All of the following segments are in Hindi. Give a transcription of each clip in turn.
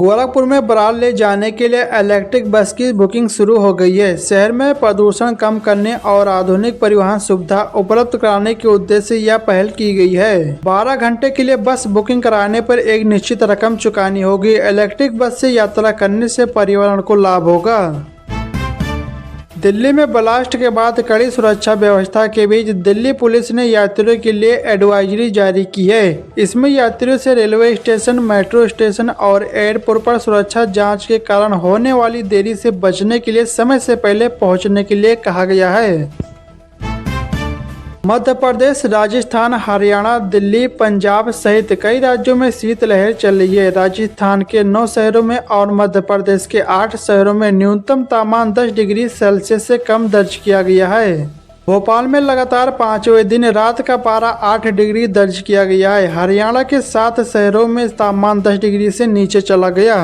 गोरखपुर में बारात ले जाने के लिए इलेक्ट्रिक बस की बुकिंग शुरू हो गई है। शहर में प्रदूषण कम करने और आधुनिक परिवहन सुविधा उपलब्ध कराने के उद्देश्य से यह पहल की गई है। 12 घंटे के लिए बस बुकिंग कराने पर एक निश्चित रकम चुकानी होगी। इलेक्ट्रिक बस से यात्रा करने से पर्यावरण को लाभ होगा। दिल्ली में ब्लास्ट के बाद कड़ी सुरक्षा व्यवस्था के बीच दिल्ली पुलिस ने यात्रियों के लिए एडवाइजरी जारी की है। इसमें यात्रियों से रेलवे स्टेशन, मेट्रो स्टेशन और एयरपोर्ट पर सुरक्षा जांच के कारण होने वाली देरी से बचने के लिए समय से पहले पहुंचने के लिए कहा गया है। मध्य प्रदेश, राजस्थान, हरियाणा, दिल्ली, पंजाब सहित कई राज्यों में शीतलहर चल रही है। राजस्थान के 9 शहरों में और मध्य प्रदेश के 8 शहरों में न्यूनतम तापमान 10 डिग्री सेल्सियस से कम दर्ज किया गया है। भोपाल में लगातार 5वें दिन रात का पारा 8 डिग्री दर्ज किया गया है। हरियाणा के 7 शहरों में तापमान 10 डिग्री से नीचे चला गया।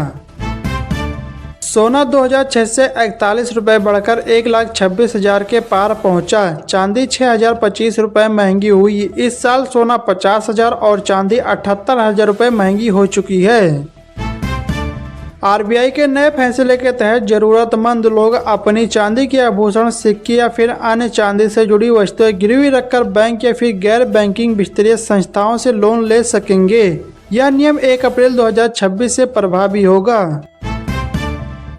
सोना 2641 रुपये बढ़कर 1,26,000 के पार पहुंचा। चांदी 6,025 रुपये महंगी हुई। इस साल सोना 50,000 और चांदी 78,000 रुपये महंगी हो चुकी है। आरबीआई के नए फैसले के तहत जरूरतमंद लोग अपनी चांदी के आभूषण, सिक्के या फिर अन्य चांदी से जुड़ी वस्तुएं गिरवी रखकर बैंक या फिर गैर बैंकिंग वित्तीय संस्थाओं से लोन ले सकेंगे। यह नियम 1 अप्रैल 2026 से प्रभावी होगा।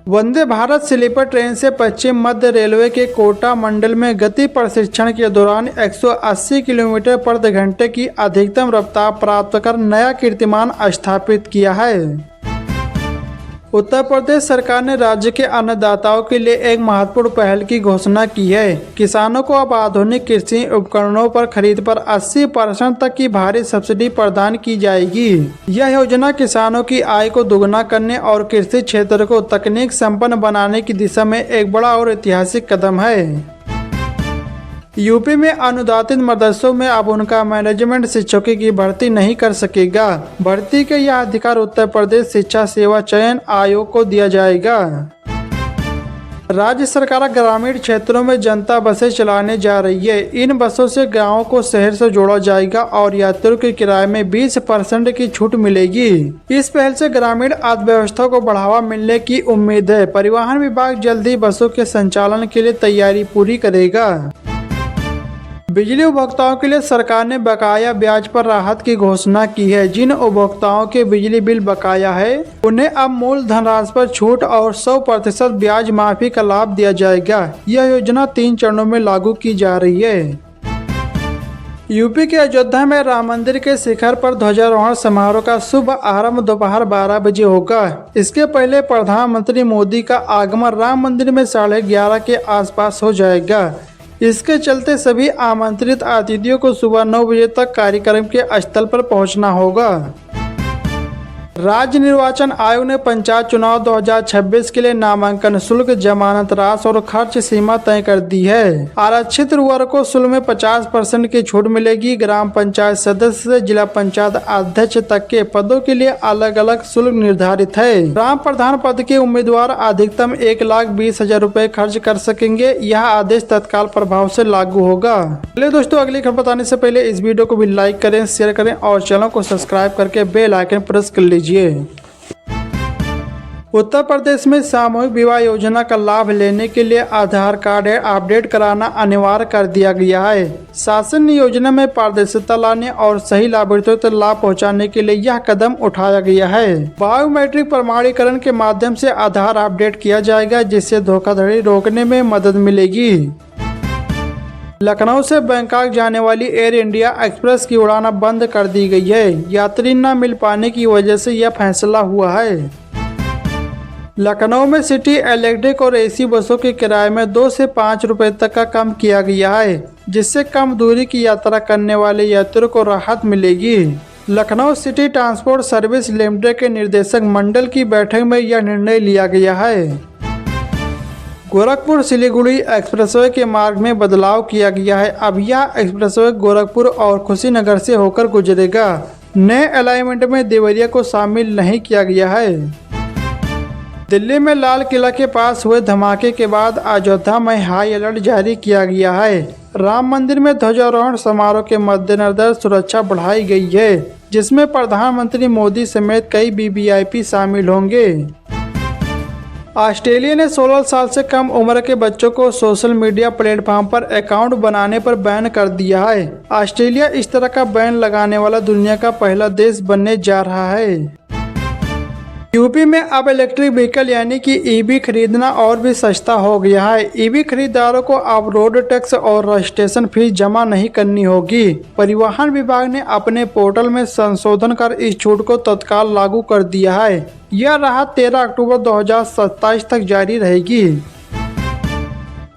वंदे भारत स्लीपर ट्रेन से पश्चिम मध्य रेलवे के कोटा मंडल में गति प्रशिक्षण के दौरान 180 किलोमीटर प्रति घंटे की अधिकतम रफ्तार प्राप्त कर नया कीर्तिमान स्थापित किया है। उत्तर प्रदेश सरकार ने राज्य के अन्नदाताओं के लिए एक महत्वपूर्ण पहल की घोषणा की है। किसानों को अब आधुनिक कृषि उपकरणों पर खरीद पर 80% तक की भारी सब्सिडी प्रदान की जाएगी। यह योजना किसानों की आय को दोगुना करने और कृषि क्षेत्र को तकनीक संपन्न बनाने की दिशा में एक बड़ा और ऐतिहासिक कदम है। यूपी में अनुदानित मदरसों में अब उनका मैनेजमेंट शिक्षकों की भर्ती नहीं कर सकेगा। भर्ती के यह अधिकार उत्तर प्रदेश शिक्षा सेवा चयन आयोग को दिया जाएगा। राज्य सरकार ग्रामीण क्षेत्रों में जनता बसें चलाने जा रही है। इन बसों से गांवों को शहर से जोड़ा जाएगा और यात्रियों के किराए में 20% की छूट मिलेगी। इस पहल से ग्रामीण अर्थव्यवस्था को बढ़ावा मिलने की उम्मीद है। परिवहन विभाग जल्द ही बसों के संचालन के लिए तैयारी पूरी करेगा। बिजली उपभोक्ताओं के लिए सरकार ने बकाया ब्याज पर राहत की घोषणा की है। जिन उपभोक्ताओं के बिजली बिल बकाया है उन्हें अब मूल धनराशि पर छूट और 100% ब्याज माफी का लाभ दिया जाएगा। यह योजना 3 चरणों में लागू की जा रही है। यूपी के अयोध्या में राम मंदिर के शिखर पर ध्वजारोहण समारोह का शुभ आरंभ दोपहर 12 बजे होगा। इसके पहले प्रधानमंत्री मोदी का आगमन राम मंदिर में 11:30 के आसपास हो जाएगा। इसके चलते सभी आमंत्रित अतिथियों को सुबह 9 बजे तक कार्यक्रम के स्थल पर पहुंचना होगा। राज्य निर्वाचन आयोग ने पंचायत चुनाव 2026 के लिए नामांकन शुल्क, जमानत राशि और खर्च सीमा तय कर दी है। आरक्षित वर्ग को शुल्क में 50% की छूट मिलेगी। ग्राम पंचायत सदस्य से जिला पंचायत अध्यक्ष तक के पदों के लिए अलग अलग शुल्क निर्धारित है। ग्राम प्रधान पद के उम्मीदवार अधिकतम 1,20,000 रुपए खर्च कर सकेंगे। यह आदेश तत्काल प्रभाव से लागू होगा। चलिए दोस्तों, अगली खबर बताने से पहले इस वीडियो को भी लाइक करें, शेयर करें और चैनल को सब्सक्राइब करके बेल आइकन प्रेस कर लीजिए। उत्तर प्रदेश में सामूहिक विवाह योजना का लाभ लेने के लिए आधार कार्ड अपडेट कराना अनिवार्य कर दिया गया है। शासन ने योजना में पारदर्शिता लाने और सही लाभार्थियों तक लाभ पहुंचाने के लिए यह कदम उठाया गया है। बायोमेट्रिक प्रमाणीकरण के माध्यम से आधार अपडेट किया जाएगा, जिससे धोखाधड़ी रोकने में मदद मिलेगी। लखनऊ से बैंकॉक जाने वाली एयर इंडिया एक्सप्रेस की उड़ान बंद कर दी गई है। यात्री न मिल पाने की वजह से यह फैसला हुआ है। लखनऊ में सिटी इलेक्ट्रिक और एसी बसों के किराए में 2 से 5 रुपए तक का कम किया गया है, जिससे कम दूरी की यात्रा करने वाले यात्रियों को राहत मिलेगी। Lucknow city transport service limited के निदेशक मंडल की बैठक में यह निर्णय लिया गया है। गोरखपुर सिलीगुड़ी एक्सप्रेसवे के मार्ग में बदलाव किया गया है। अब यह एक्सप्रेसवे गोरखपुर और कुशीनगर से होकर गुजरेगा। नए अलाइनमेंट में देवरिया को शामिल नहीं किया गया है। दिल्ली में लाल किला के पास हुए धमाके के बाद अयोध्या में हाई अलर्ट जारी किया गया है। राम मंदिर में ध्वजारोहण समारोह के मद्देनजर सुरक्षा बढ़ाई गई है, जिसमें प्रधानमंत्री मोदी समेत कई वीवीआईपी शामिल होंगे। ऑस्ट्रेलिया ने 16 साल से कम उम्र के बच्चों को सोशल मीडिया प्लेटफॉर्म पर अकाउंट बनाने पर बैन कर दिया है। ऑस्ट्रेलिया इस तरह का बैन लगाने वाला दुनिया का पहला देश बनने जा रहा है। यूपी में अब इलेक्ट्रिक व्हीकल यानी कि ईवी खरीदना और भी सस्ता हो गया है। ईवी खरीदारों को अब रोड टैक्स और रजिस्ट्रेशन फीस जमा नहीं करनी होगी। परिवहन विभाग ने अपने पोर्टल में संशोधन कर इस छूट को तत्काल लागू कर दिया है। यह राहत 13 अक्टूबर 2027 तक जारी रहेगी।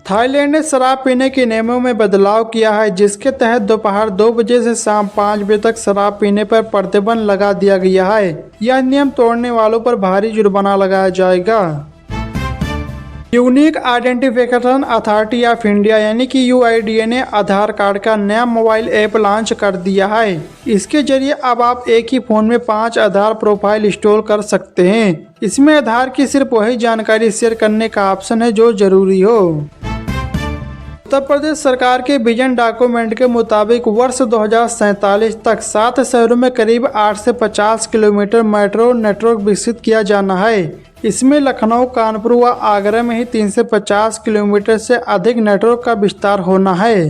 थाईलैंड ने शराब पीने के नियमों में बदलाव किया है, जिसके तहत दोपहर 2 बजे से शाम 5 बजे तक शराब पीने पर प्रतिबंध लगा दिया गया है। यह नियम तोड़ने वालों पर भारी जुर्माना लगाया जाएगा। Unique identification authority of India यानी कि यूआईडीए ने आधार कार्ड का नया मोबाइल ऐप लॉन्च कर दिया है। इसके जरिए अब आप एक ही फोन में 5 आधार प्रोफाइल इंस्टॉल कर सकते हैं। इसमें आधार की सिर्फ वही जानकारी शेयर करने का ऑप्शन है जो जरूरी हो। उत्तर प्रदेश सरकार के विजन डॉक्यूमेंट के मुताबिक वर्ष 2047 तक 7 शहरों में करीब 8 से 50 किलोमीटर मेट्रो नेटवर्क विकसित किया जाना है। इसमें लखनऊ, कानपुर व आगरा में ही 3 से 50 किलोमीटर से अधिक नेटवर्क का विस्तार होना है।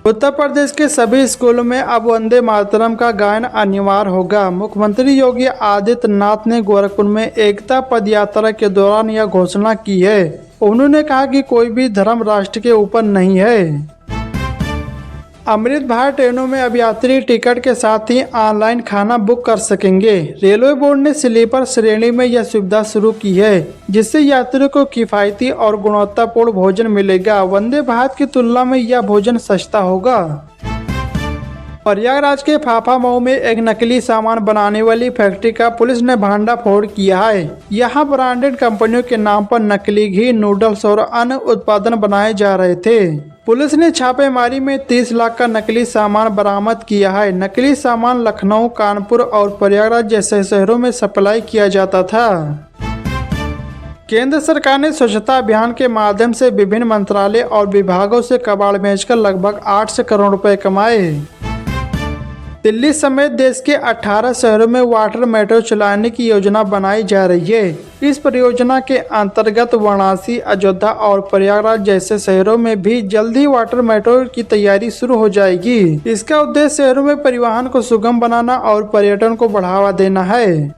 उत्तर प्रदेश के सभी स्कूलों में अब वंदे मातरम का गायन अनिवार्य होगा। मुख्यमंत्री योगी आदित्यनाथ ने गोरखपुर में एकता पदयात्रा के दौरान यह घोषणा की है। उन्होंने कहा कि कोई भी धर्म राष्ट्र के ऊपर नहीं है। अमृत भारत ट्रेनों में अब यात्री टिकट के साथ ही ऑनलाइन खाना बुक कर सकेंगे। रेलवे बोर्ड ने स्लीपर श्रेणी में यह सुविधा शुरू की है, जिससे यात्रियों को किफायती और गुणवत्तापूर्ण भोजन मिलेगा। वंदे भारत की तुलना में यह भोजन सस्ता होगा। प्रयागराज के फाफामऊ में एक नकली सामान बनाने वाली फैक्ट्री का पुलिस ने भंडाफोड़ किया है। यहाँ ब्रांडेड कंपनियों के नाम पर नकली घी, नूडल्स और अन्य उत्पादन बनाए जा रहे थे। पुलिस ने छापेमारी में 30 लाख का नकली सामान बरामद किया है। नकली सामान लखनऊ, कानपुर और प्रयागराज जैसे शहरों में सप्लाई किया जाता था। केंद्र सरकार ने स्वच्छता अभियान के माध्यम से विभिन्न मंत्रालय और विभागों से कबाड़ बेचकर लगभग 800 करोड़ रुपए कमाए। दिल्ली समेत देश के 18 शहरों में वाटर मेट्रो चलाने की योजना बनाई जा रही है। इस परियोजना के अंतर्गत वाराणसी, अयोध्या और प्रयागराज जैसे शहरों में भी जल्द ही वाटर मेट्रो की तैयारी शुरू हो जाएगी। इसका उद्देश्य शहरों में परिवहन को सुगम बनाना और पर्यटन को बढ़ावा देना है।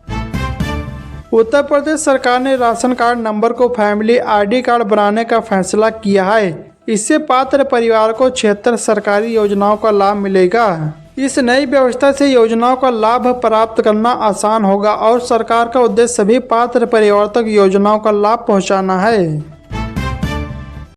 उत्तर प्रदेश सरकार ने राशन कार्ड नंबर को फैमिली आईडी कार्ड बनाने का फैसला किया है। इससे पात्र परिवार को 76 सरकारी योजनाओं का लाभ मिलेगा। इस नई व्यवस्था से योजनाओं का लाभ प्राप्त करना आसान होगा और सरकार का उद्देश्य सभी पात्र परिवार तक योजनाओं का लाभ पहुंचाना है।